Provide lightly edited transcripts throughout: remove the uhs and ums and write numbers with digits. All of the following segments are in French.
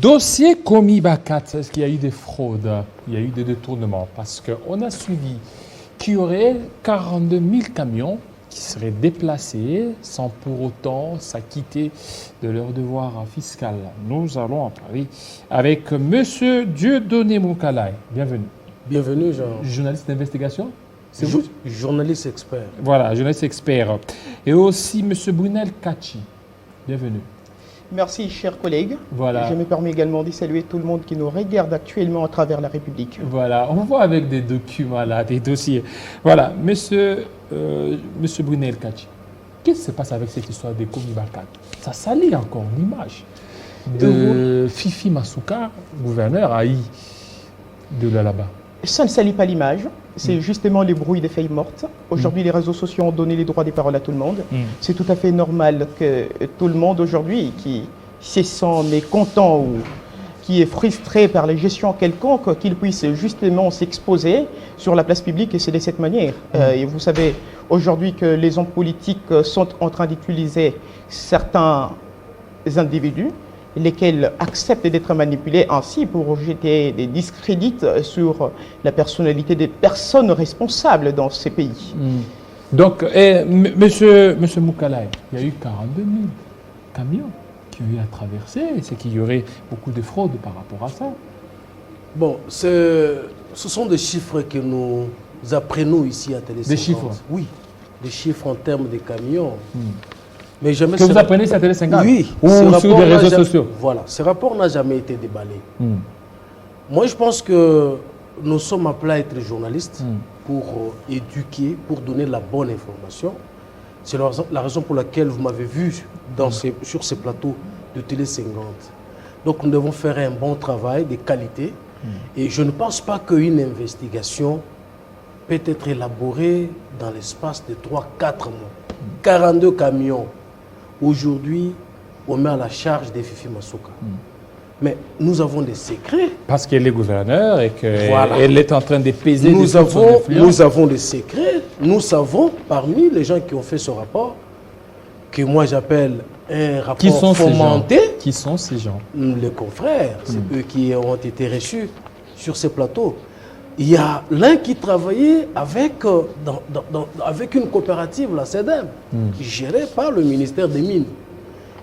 dossier Comiba 4, est-ce qu'il y a eu des fraudes? Il y a eu des détournements parce qu'on a suivi qu'il y aurait 42 000 camions qui seraient déplacés sans pour autant s'acquitter de leur devoir fiscal. Nous allons en parler avec M. Dieudonné Moukalaï. Bienvenue. Bienvenue, Jean. Journaliste d'investigation? C'est vous? Journaliste expert. Voilà, journaliste expert. Et aussi M. Brunel Kachi. Bienvenue. Merci, chers collègues. Voilà. Je me permets également de saluer tout le monde qui nous regarde actuellement à travers la République. Voilà, on voit avec des documents là, des dossiers. Voilà, monsieur Brunel Kachi, qu'est-ce qui se passe avec cette histoire des Comiba 4? Ça salit encore l'image de Fifi Masuka, gouverneur AI de là-bas. Ça ne salit pas l'image, c'est justement les bruits des feuilles mortes. Aujourd'hui, les réseaux sociaux ont donné les droits des paroles à tout le monde. C'est tout à fait normal que tout le monde aujourd'hui qui se sent mécontent ou qui est frustré par les gestions quelconques, qu'il puisse justement s'exposer sur la place publique, et c'est de cette manière. Et vous savez aujourd'hui que les hommes politiques sont en train d'utiliser certains individus lesquels acceptent d'être manipulés ainsi pour jeter des discrédits sur la personnalité des personnes responsables dans ces pays. Donc, monsieur Moukalaï, il y a eu 42 000 camions qui ont eu à traverser, c'est qu'il y aurait beaucoup de fraude par rapport à ça. Bon, ce sont des chiffres que nous apprenons ici à Télé 50. Des chiffres? Oui, des chiffres en termes de camions. Mais jamais que vous apprenez sur Télé 50? Oui. Ou sur des réseaux sociaux? Voilà, ce rapport n'a jamais été déballé. Moi, je pense que nous sommes appelés à être journalistes pour éduquer, pour donner la bonne information. C'est la raison pour laquelle vous m'avez vu sur ces plateaux de Télé 50. Donc nous devons faire un bon travail de qualité. Et je ne pense pas qu'une investigation peut être élaborée dans l'espace de 3-4 mois. 42 camions. Aujourd'hui, on met à la charge des Fifi Masuka. Mais nous avons des secrets. Parce qu'elle est gouverneure et qu'elle Voilà. est en train de peser Nous avons des secrets. Nous savons, parmi les gens qui ont fait ce rapport, que moi j'appelle un rapport fomenté. Qui sont ces gens? Les confrères, c'est eux qui ont été reçus sur ces plateaux. Il y a l'un qui travaillait avec, avec une coopérative, la CEDEM, gérée par le ministère des Mines.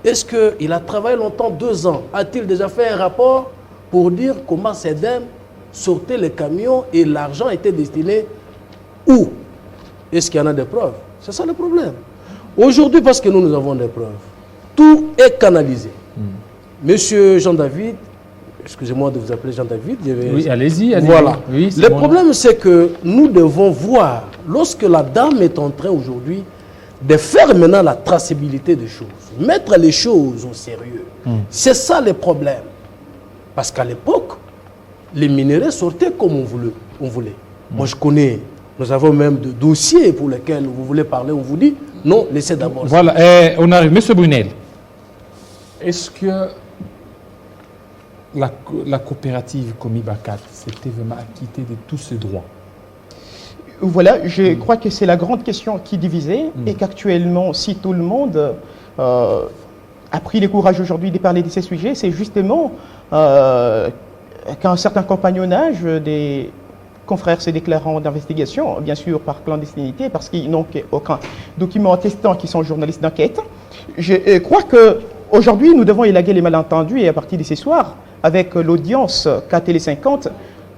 Est-ce qu'il a travaillé longtemps, 2 ans? A-t-il déjà fait un rapport pour dire comment CEDEM sortait les camions et l'argent était destiné où? Est-ce qu'il y en a des preuves? C'est ça le problème. Aujourd'hui, parce que nous avons des preuves, tout est canalisé. Monsieur Jean-David, excusez-moi de vous appeler Jean-David. Oui, allez-y. Voilà. Oui, le problème, c'est que nous devons voir, lorsque la dame est en train aujourd'hui de faire maintenant la traçabilité des choses, mettre les choses au sérieux. C'est ça le problème. Parce qu'à l'époque, les minerais sortaient comme on voulait. Moi, je connais, nous avons même des dossiers pour lesquels vous voulez parler, on vous dit, non, laissez d'abord. Voilà, on arrive. Monsieur Brunel, est-ce que la coopérative Comiba 4 s'était vraiment acquittée de tous ses droits? Voilà, je crois que c'est la grande question qui divisait et qu'actuellement, si tout le monde a pris le courage aujourd'hui de parler de ces sujets, c'est justement qu'un certain compagnonnage des confrères se déclarant d'investigation, bien sûr par clandestinité, parce qu'ils n'ont aucun document attestant qu'ils sont journalistes d'enquête. Je crois qu'aujourd'hui, nous devons élaguer les malentendus et à partir de ce soir, avec l'audience qu'a Télé 50,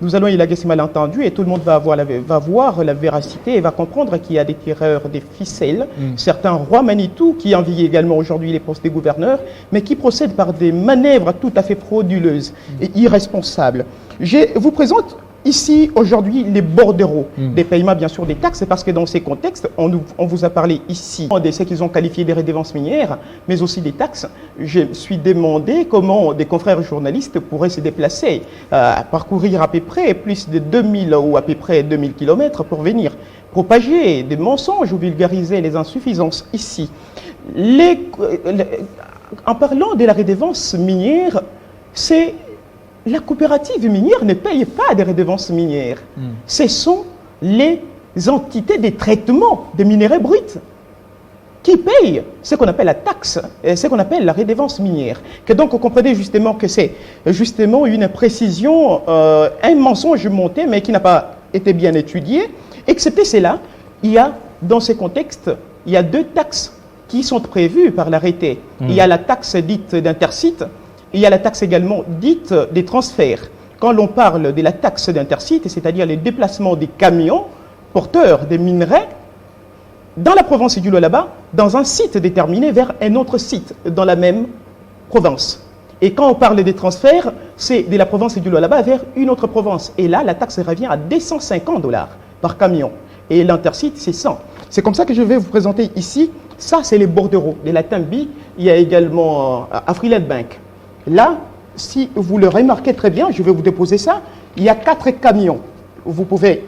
nous allons élaguer ces malentendus et tout le monde va voir la véracité et va comprendre qu'il y a des tireurs, des ficelles, certains rois Manitou qui envient également aujourd'hui les postes des gouverneurs, mais qui procèdent par des manœuvres tout à fait frauduleuses et irresponsables. Je vous présente ici, aujourd'hui, les bordereaux des paiements, bien sûr, des taxes, parce que dans ces contextes, on vous a parlé ici de ce qu'ils ont qualifié des redevances minières, mais aussi des taxes. Je me suis demandé comment des confrères journalistes pourraient se déplacer, parcourir à peu près plus de 2000 ou à peu près 2000 km pour venir propager des mensonges ou vulgariser les insuffisances ici. En parlant de la redevance minière, c'est la coopérative minière ne paye pas des redevances minières. Ce sont les entités de traitement des minerais bruts. qui paye ce qu'on appelle la taxe, ce qu'on appelle la redevance minière. Que donc, vous comprenez justement que c'est justement une précision, un mensonge monté, mais qui n'a pas été bien étudié. Excepté cela, il y a, dans ce contexte, il y a 2 taxes qui sont prévues par l'arrêté. Il y a la taxe dite d'intercite, il y a la taxe également dite des transferts. Quand l'on parle de la taxe d'intercite, c'est-à-dire les déplacements des camions porteurs des minerais, dans la province du Lualaba, dans un site déterminé vers un autre site dans la même province. Et quand on parle des transferts, c'est de la province du Lualaba vers une autre province. Et là, la taxe revient à $250 par camion. Et l'intercite, c'est 100. C'est comme ça que je vais vous présenter ici. Ça, c'est les bordereaux de la Tambi. Il y a également Afrilet Bank. Là, si vous le remarquez très bien, je vais vous déposer ça. Il y a 4 camions. Vous pouvez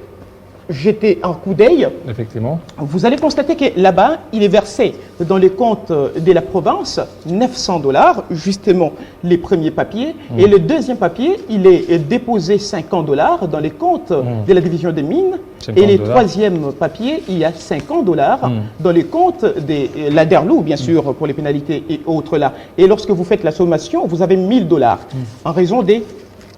jeter un coup d'œil. Effectivement. Vous allez constater que là-bas, il est versé dans les comptes de la province $900, justement les premiers papiers. Et le deuxième papier, il est déposé $50 dans les comptes de la division des mines. Et le troisième papier, il y a $50 dans les comptes de la Derlou, bien sûr, pour les pénalités et autres là. Et lorsque vous faites la sommation, vous avez $1000 en raison des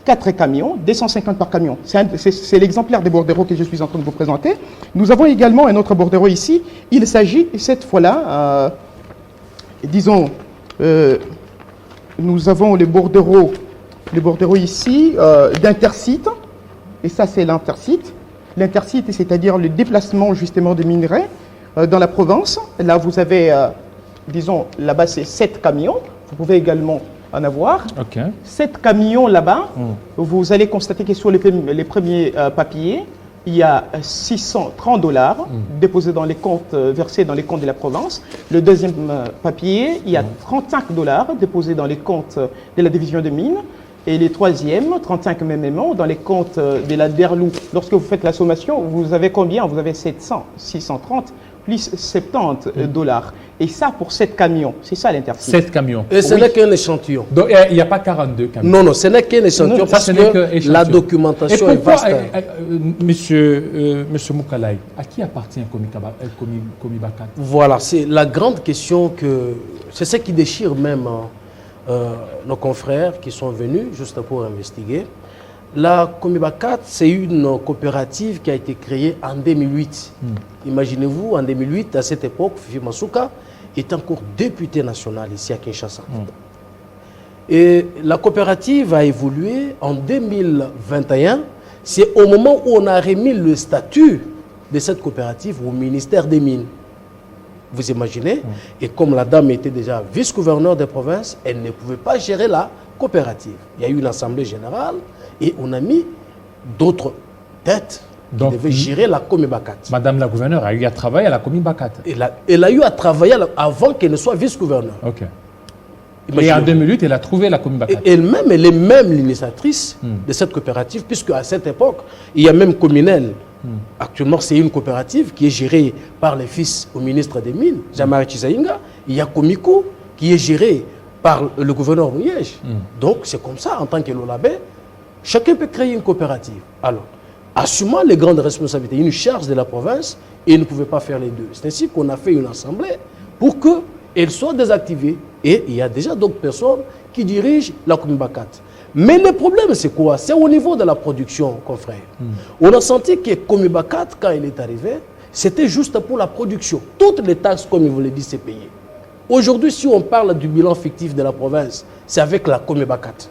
4 camions, 250 par camion. C'est l'exemplaire des bordereaux que je suis en train de vous présenter. Nous avons également un autre bordereau ici. Il s'agit cette fois-là, disons, nous avons les bordereaux ici d'intercite. Et ça, c'est l'intercite. L'intercite, c'est-à-dire le déplacement justement de minerais dans la province. Là, vous avez, disons, là-bas, c'est 7 camions. Vous pouvez également en avoir. 7 camions là-bas, vous allez constater que sur les premiers papiers, il y a $630 déposés dans les comptes, versés dans les comptes de la province. Le deuxième papier, il y a $35 déposés dans les comptes de la division de mines. Et les troisièmes, 35 mêmement, dans les comptes de la Derlou. Lorsque vous faites la sommation, vous avez combien? Vous avez 700, 630 plus $70. Et ça pour 7 camions. C'est ça l'intercite. 7 camions. Et ce n'est qu'un échantillon. Donc il n'y a pas 42 camions. Non, non, ce n'est qu'un échantillon parce que la documentation est vaste. Monsieur Moukalaï, à qui appartient Komibakat? Voilà, c'est la grande question c'est ce qui déchire même nos confrères qui sont venus juste pour investiguer. La Komibakat, c'est une coopérative qui a été créée en 2008. Imaginez-vous, en 2008, à cette époque, Fifi Masuka est encore député national ici à Kinshasa. Et la coopérative a évolué en 2021. C'est au moment où on a remis le statut de cette coopérative au ministère des Mines. Vous imaginez? Et comme la dame était déjà vice-gouverneur des provinces, elle ne pouvait pas gérer la coopérative. Il y a eu une assemblée générale et on a mis d'autres têtes qui devaient gérer la Komibakat. Madame la gouverneure a eu à travailler à la Komibakat. Elle a eu à travailler avant qu'elle ne soit vice-gouverneure. Et en 2008, elle a trouvé la Komibakat. Elle-même, elle est même l'initiatrice de cette coopérative, puisque à cette époque, il y a même Cominel. Actuellement, c'est une coopérative qui est gérée par les fils au ministre des Mines, Jean-Marie Chizaïnga. Il y a Komiko qui est géré par le gouverneur Mouyège. Donc, c'est comme ça, en tant que Lolabé, chacun peut créer une coopérative. Alors, assumant les grandes responsabilités, une charge de la province, et il ne pouvait pas faire les deux. C'est ainsi qu'on a fait une assemblée pour qu'elle soit désactivée. Et il y a déjà d'autres personnes qui dirigent la Komibakat. Mais le problème, c'est quoi? C'est au niveau de la production, confrère. On a senti que Komibakat, quand il est arrivé, c'était juste pour la production. Toutes les taxes, comme il vous l'a dit, c'est payé. Aujourd'hui, si on parle du bilan fictif de la province, c'est avec la Komibakat.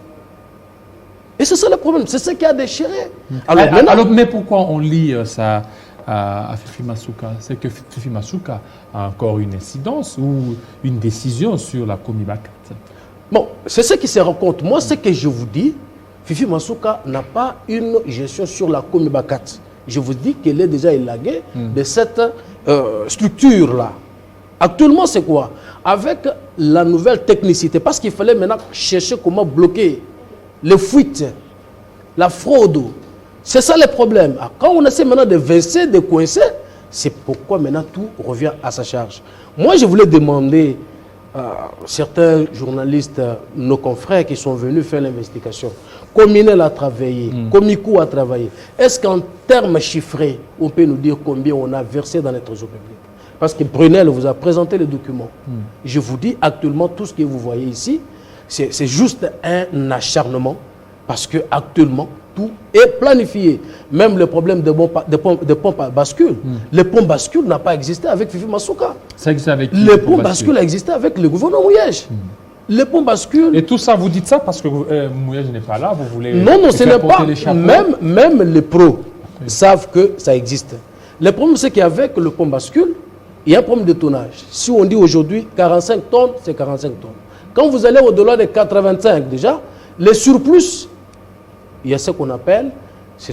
Et c'est ça le problème, c'est ce qui a déchiré. Alors, mais pourquoi on lit ça à Fifi Masuka? C'est que Fifi Masuka a encore une incidence ou une décision sur la Komibakat? Bon, c'est ce qui se rencontre. Moi, ce que je vous dis, Fifi Masuka n'a pas une gestion sur la Komibakat. Je vous dis qu'elle est déjà élaguée de cette structure-là. Actuellement, c'est quoi? Avec la nouvelle technicité, parce qu'il fallait maintenant chercher comment bloquer les fuites, la fraude. C'est ça le problème. Quand on essaie maintenant de vincer, de coincer, c'est pourquoi maintenant tout revient à sa charge. Moi, je voulais demander à certains journalistes, nos confrères qui sont venus faire l'investigation, Cominel a travaillé, Comico a travaillé. Est-ce qu'en termes chiffrés, on peut nous dire combien on a versé dans les trésors publics? Parce que Brunel vous a présenté les documents. Je vous dis, actuellement, tout ce que vous voyez ici, c'est juste un acharnement. Parce que actuellement, tout est planifié. Même le problème de pompes à bascule. Le pont bascule n'a pas existé avec Fifi Masuka. Ça existe avec qui, le pont bascule a existé avec le gouvernement Mouyège. Le pont bascule... Et tout ça, vous dites ça parce que Mouyège n'est pas là, vous voulez... Non, ce n'est pas... Même les pros savent que ça existe. Le problème, c'est qu'avec le pont bascule, il y a un problème de tonnage. Si on dit aujourd'hui 45 tonnes, c'est 45 tonnes. Quand vous allez au-delà des 85 déjà, les surplus, il y a ce qu'on appelle, il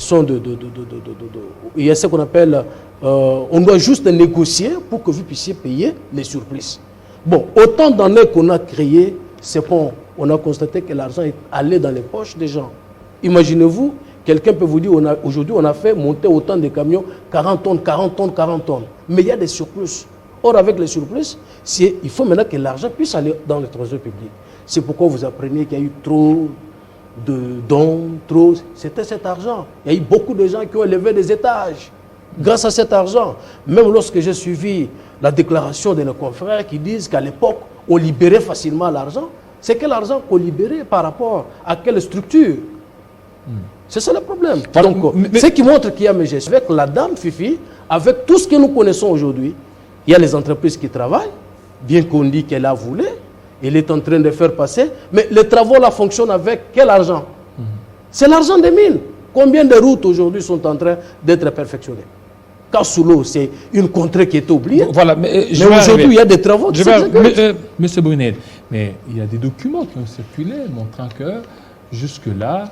y a ce qu'on appelle, on doit juste négocier pour que vous puissiez payer les surplus. Bon, autant d'années qu'on a créé ces ponts, on a constaté que l'argent est allé dans les poches des gens. Imaginez-vous, quelqu'un peut vous dire, aujourd'hui on a fait monter autant de camions, 40 tonnes, 40 tonnes, 40 tonnes. Mais il y a des surplus. Or, avec les surplus, il faut maintenant que l'argent puisse aller dans le trésor public. C'est pourquoi vous apprenez qu'il y a eu trop de dons, c'était cet argent. Il y a eu beaucoup de gens qui ont élevé des étages grâce à cet argent. Même lorsque j'ai suivi la déclaration de nos confrères qui disent qu'à l'époque, on libérait facilement l'argent, c'est quel argent qu'on libérait par rapport à quelle structure? C'est ça le problème. Donc, ce qui montre qu'il y a mes gestes. Avec la dame Fifi, avec tout ce que nous connaissons aujourd'hui, il y a les entreprises qui travaillent, bien qu'on dit qu'elle a voulu, elle est en train de faire passer, mais les travaux là fonctionnent avec quel argent? C'est l'argent des mines. Combien de routes aujourd'hui sont en train d'être perfectionnées? Kasoulo, c'est une contrée qui est oubliée. Voilà, mais aujourd'hui, il y a des travaux qui s'exécutent. Monsieur Brunel, mais il y a des documents qui ont circulé montrant que jusque-là,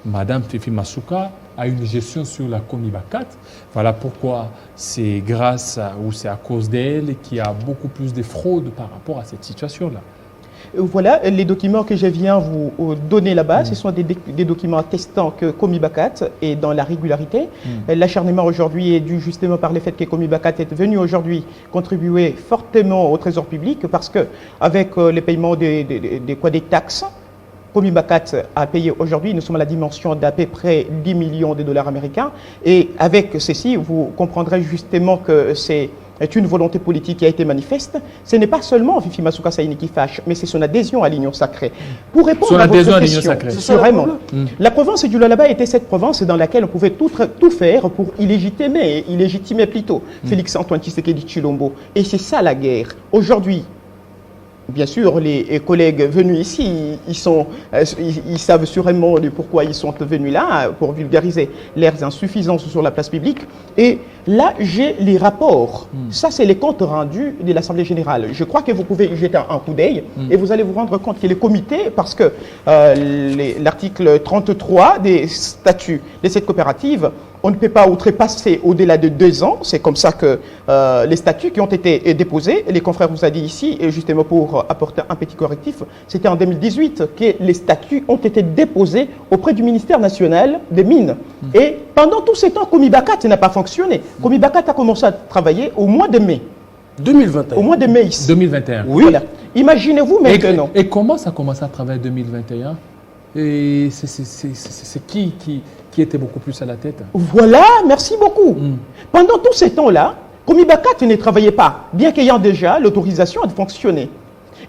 Madame Fifi Masuka a une gestion sur la Comibacat. Voilà pourquoi c'est grâce ou c'est à cause d'elle qu'il y a beaucoup plus de fraude par rapport à cette situation-là. Voilà, les documents que je viens vous donner là-bas, ce sont des documents attestant que Comibacat est dans la régularité. L'acharnement aujourd'hui est dû justement par le fait que Comibacat est venu aujourd'hui contribuer fortement au trésor public parce que avec le paiement des taxes, Comibacat a payé aujourd'hui, nous sommes à la dimension d'à peu près 10 millions de dollars américains. Et avec ceci, vous comprendrez justement que c'est une volonté politique qui a été manifeste. Ce n'est pas seulement Fifi Masuka Saini qui fâche, mais c'est son adhésion à l'Union sacrée. Pour répondre à votre question, vraiment, la province du Lualaba était cette province dans laquelle on pouvait tout faire pour illégitimer plutôt Félix-Antoine Tshisekedi Tshilombo. Et c'est ça la guerre. Aujourd'hui, bien sûr, les collègues venus ici, ils savent sûrement pourquoi ils sont venus là, pour vulgariser leurs insuffisances sur la place publique. Et là, j'ai les rapports. Ça, c'est les comptes rendus de l'Assemblée générale. Je crois que vous pouvez jeter un coup d'œil et vous allez vous rendre compte que les comités, parce que l'article 33 des statuts de cette coopérative, on ne peut pas outrepasser au-delà de 2 ans. C'est comme ça que les statuts qui ont été déposés, les confrères vous a dit ici, et justement pour apporter un petit correctif, c'était en 2018 que les statuts ont été déposés auprès du ministère national des Mines. Et pendant tout ce temps, Comibacat n'a pas fonctionné. Comibacat a commencé à travailler au mois de mai. 2021. Au mois de mai ici. 2021. Oui. Voilà. Imaginez-vous maintenant. Et comment ça a commencé à travailler en 2021? Et c'est qui était beaucoup plus à la tête? Voilà, merci beaucoup. Pendant tout ce temps-là, Comibacat ne travaillait pas, bien qu'ayant déjà l'autorisation de fonctionner.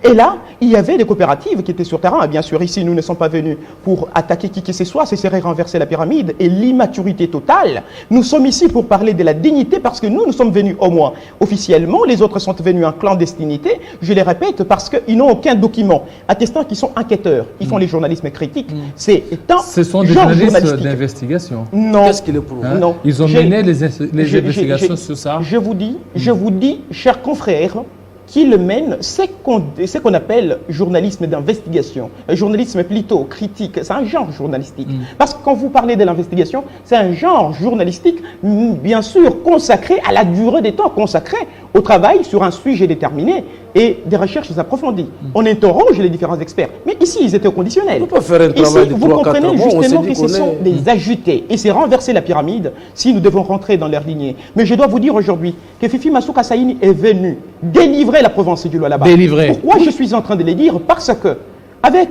Et là, il y avait des coopératives qui étaient sur terrain. Bien sûr, ici, nous ne sommes pas venus pour attaquer qui que ce soit, ce serait renverser la pyramide et l'immaturité totale. Nous sommes ici pour parler de la dignité parce que nous sommes venus au moins officiellement. Les autres sont venus en clandestinité. Je les répète parce qu'ils n'ont aucun document attestant qu'ils sont enquêteurs. Ils font les journalismes critiques. Ce sont des journalistes d'investigation. Non. Qu'est-ce qu'il est pour vous? Non. Ils ont mené les investigations sur ça. Je vous dis, chers confrères, qu'ils mènent ce qu'on appelle journalisme d'investigation. Un journalisme plutôt critique, c'est un genre journalistique. Parce que quand vous parlez de l'investigation, c'est un genre journalistique, bien sûr, consacré à la durée des temps, consacré au travail sur un sujet déterminé et des recherches approfondies. On interroge les différents experts. Mais ici, ils étaient au conditionnel. On peut pas faire un travail de 3-4 ans. Vous comprenez justement que ce sont des agités. Et c'est renverser la pyramide si nous devons rentrer dans leur lignée. Mais je dois vous dire aujourd'hui que Fifi Masuka Saini est venu délivrer la province du Lualaba. Pourquoi je suis en train de le dire? Parce que, avec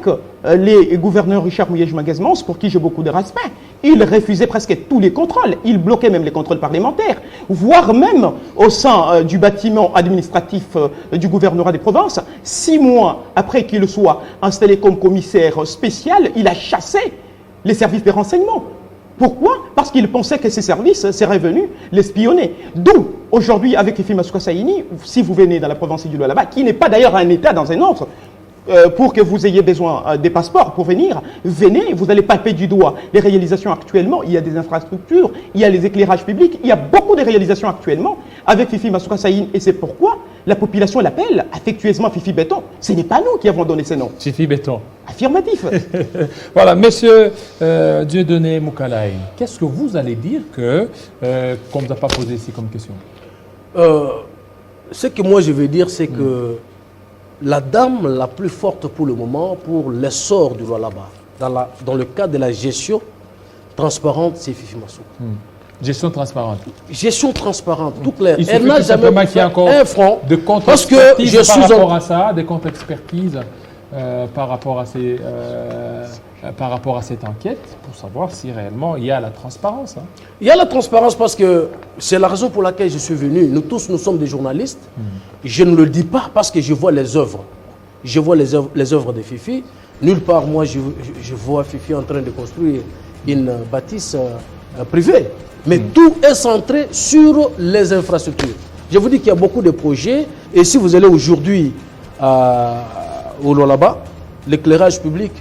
les gouverneurs Richard Mouyège Manguesmans, pour qui j'ai beaucoup de respect, il refusait presque tous les contrôles. Il bloquait même les contrôles parlementaires, voire même au sein du bâtiment administratif du gouvernorat des provinces. 6 mois après qu'il soit installé comme commissaire spécial, il a chassé les services de renseignement. Pourquoi? Parce qu'il pensait que ces services seraient venus l'espionner. D'où, aujourd'hui, avec Fifi Masuka Saini, si vous venez dans la province du Lualaba, qui n'est pas d'ailleurs un État dans un autre, pour que vous ayez besoin des passeports pour venir, venez, vous allez palper du doigt les réalisations actuellement. Il y a des infrastructures, il y a les éclairages publics, il y a beaucoup de réalisations actuellement avec Fifi Masuka Saini. Et c'est pourquoi la population l'appelle affectueusement Fifi Béton. Ce n'est pas nous qui avons donné ce nom. Fifi Béton. Affirmatif. Voilà, monsieur Dieudonné Moukalaï, qu'est-ce que vous allez dire qu'on ne vous a pas posé ici comme question? Ce que moi je veux dire, c'est que la dame la plus forte pour le moment, pour l'essor du Lualaba, dans le cadre de la gestion transparente, c'est Fifi Masuka. Gestion transparente. Gestion transparente, tout clair. Il Elle n'a jamais qu'il y ait encore un franc. de comptes Parce que expertise je suis par rapport à ça, des comptes expertise par rapport à cette enquête, pour savoir si réellement il y a la transparence. Hein. Il y a la transparence parce que c'est la raison pour laquelle je suis venu. Nous tous, nous sommes des journalistes. Je ne le dis pas parce que je vois les œuvres. Je vois les œuvres de Fifi. Nulle part, moi, je vois Fifi en train de construire une bâtisse privée. Mais tout est centré sur les infrastructures. Je vous dis qu'il y a beaucoup de projets. Et si vous allez aujourd'hui au Lualaba, l'éclairage public,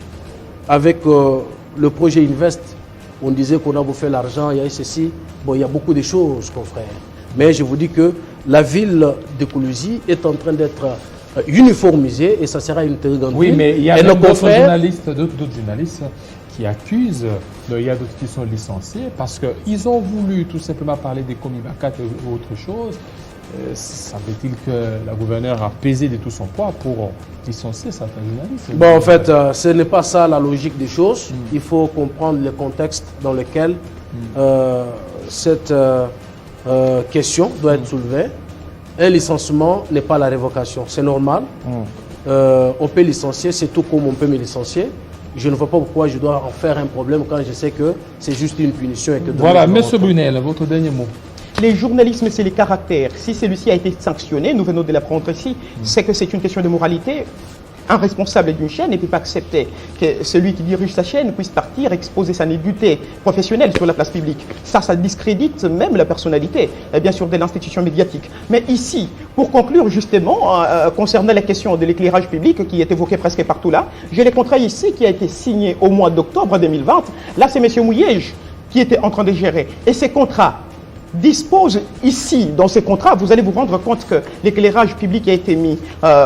avec le projet Invest, on disait qu'on a bouffé l'argent, il y a eu ceci. Bon, il y a beaucoup de choses, confrère. Mais je vous dis que la ville de Koulouzi est en train d'être uniformisée et ça sera une très grande ville. Oui, mais il y a même d'autres journalistes qui accusent, il y a d'autres qui sont licenciés parce qu'ils ont voulu tout simplement parler des Komibakat ou autre chose. Semble-t-il que la gouverneure a pesé de tout son poids pour licencier certains journalistes. Bon, en fait, ce n'est pas ça la logique des choses. Il faut comprendre le contexte dans lequel cette question doit être soulevée. Un licenciement n'est pas la révocation, c'est normal. On peut licencier, c'est tout comme on peut me licencier. Je ne vois pas pourquoi je dois en faire un problème quand je sais que c'est juste une punition. Et que voilà, M. Brunel, votre dernier mot. Les journalismes, c'est les caractères. Si celui-ci a été sanctionné, nous venons de l'apprendre ici, c'est que c'est une question de moralité. Un responsable d'une chaîne ne peut pas accepter que celui qui dirige sa chaîne puisse partir exposer sa nudité professionnelle sur la place publique. Ça discrédite même la personnalité, bien sûr, de l'institution médiatique. Mais ici, pour conclure justement, concernant la question de l'éclairage public qui est évoquée presque partout là, j'ai le contrat ici qui a été signé au mois d'octobre 2020. Là, c'est M. Mouyej qui était en train de gérer. Et ces contrats dispose ici, dans ces contrats, vous allez vous rendre compte que l'éclairage public a été mis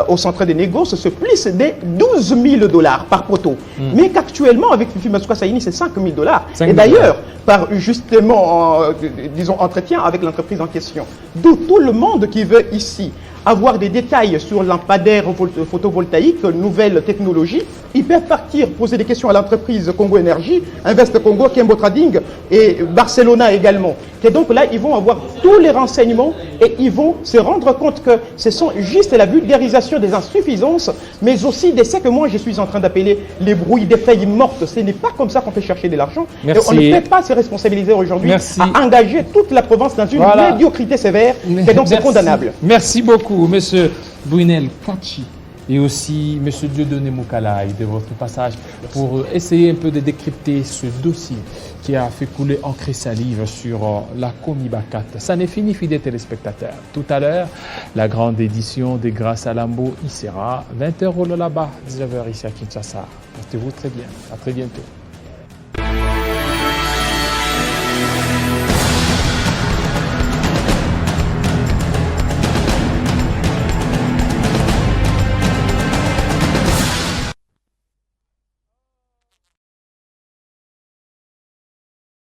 au centre des négociations, se plisse des 12 000 $ par poteau. Mais qu'actuellement, avec Fifi Masuka Saini, c'est 5 000 $. Et d'ailleurs, par justement, disons, entretien avec l'entreprise en question. D'où tout le monde qui veut ici avoir des détails sur lampadaires photovoltaïques, nouvelles technologies, ils peuvent partir poser des questions à l'entreprise Congo Énergie, Invest Congo, Kembo Trading et Barcelona également. Et donc là, ils vont avoir tous les renseignements et ils vont se rendre compte que ce sont juste la vulgarisation des insuffisances, mais aussi de ce que moi je suis en train d'appeler les brouilles des feuilles mortes. Ce n'est pas comme ça qu'on fait chercher de l'argent. On ne peut pas se responsabiliser aujourd'hui à engager toute la province dans une médiocrité sévère. Et donc c'est condamnable. Merci beaucoup. Monsieur Brunel Kachi et aussi Monsieur Dieudonné Moukalaï de votre passage pour essayer un peu de décrypter ce dossier qui a fait couler encre et salive sur la Komibakat. Ça n'est fini, fidèles téléspectateurs. Tout à l'heure, la grande édition des Grâces à Lambo y sera 20h au Lualaba, 19h ici à Kinshasa. Portez-vous très bien. À très bientôt.